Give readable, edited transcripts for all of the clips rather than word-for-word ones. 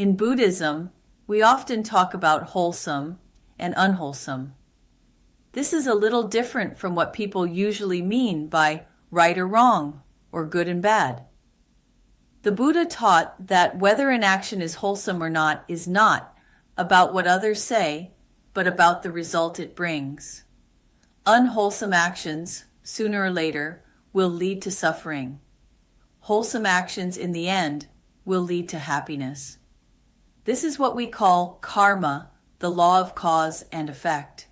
In Buddhism, we often talk about wholesome and unwholesome. This is a little different from what people usually mean by right or wrong, or good and bad. The Buddha taught that whether an action is wholesome or not is not about what others say, but about the result it brings. Unwholesome actions, sooner or later, will lead to suffering. Wholesome actions, in the end, will lead to happiness. This is what we call karma, the law of cause and effect.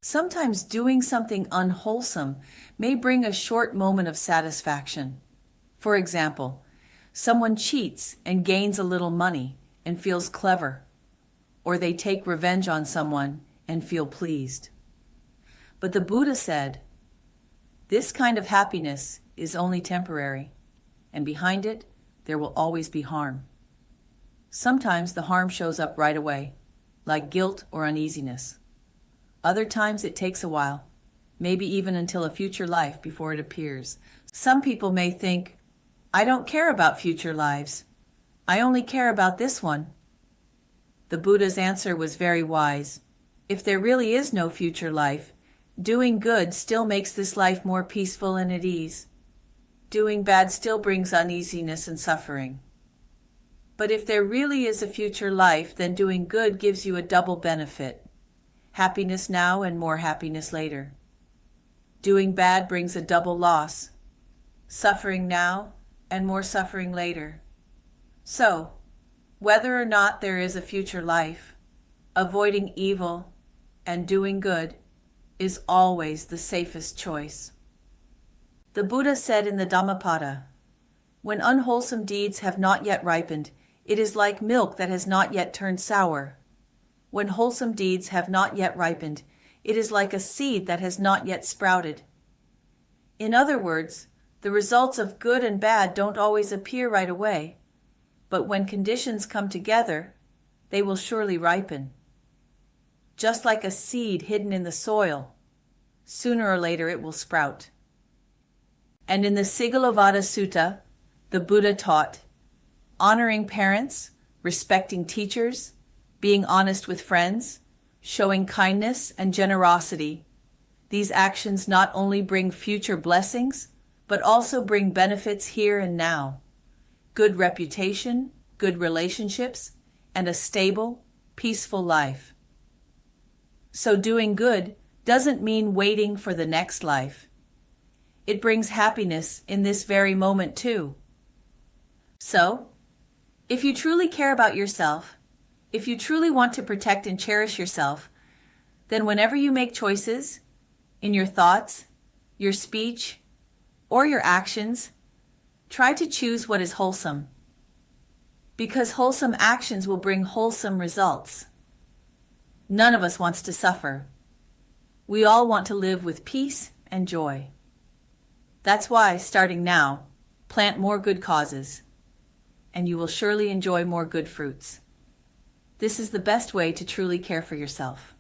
Sometimes doing something unwholesome may bring a short moment of satisfaction. For example, someone cheats and gains a little money and feels clever, or they take revenge on someone and feel pleased. But the Buddha said, this kind of happiness is only temporary, and behind it, there will always be harm. Sometimes the harm shows up right away, like guilt or uneasiness. Other times it takes a while, maybe even until a future life before it appears. Some people may think, I don't care about future lives. I only care about this one. The Buddha's answer was very wise. If there really is no future life, doing good still makes this life more peaceful and at ease. Doing bad still brings uneasiness and suffering. But if there really is a future life, then doing good gives you a double benefit. Happiness now and more happiness later. Doing bad brings a double loss. Suffering now and more suffering later. So, whether or not there is a future life, avoiding evil and doing good is always the safest choice. The Buddha said in the Dhammapada, when unwholesome deeds have not yet ripened, it is like milk that has not yet turned sour. When wholesome deeds have not yet ripened, it is like a seed that has not yet sprouted. In other words, the results of good and bad don't always appear right away, but when conditions come together, they will surely ripen. Just like a seed hidden in the soil, sooner or later it will sprout. And in the Sigalovada Sutta, the Buddha taught, honoring parents, respecting teachers, being honest with friends, showing kindness and generosity. These actions not only bring future blessings, but also bring benefits here and now. Good reputation, good relationships, and a stable, peaceful life. So doing good doesn't mean waiting for the next life. It brings happiness in this very moment too. So, if you truly care about yourself, if you truly want to protect and cherish yourself, then whenever you make choices, in your thoughts, your speech, or your actions, try to choose what is wholesome. Because wholesome actions will bring wholesome results. None of us wants to suffer. We all want to live with peace and joy. That's why, starting now, plant more good causes, and you will surely enjoy more good fruits. This is the best way to truly care for yourself.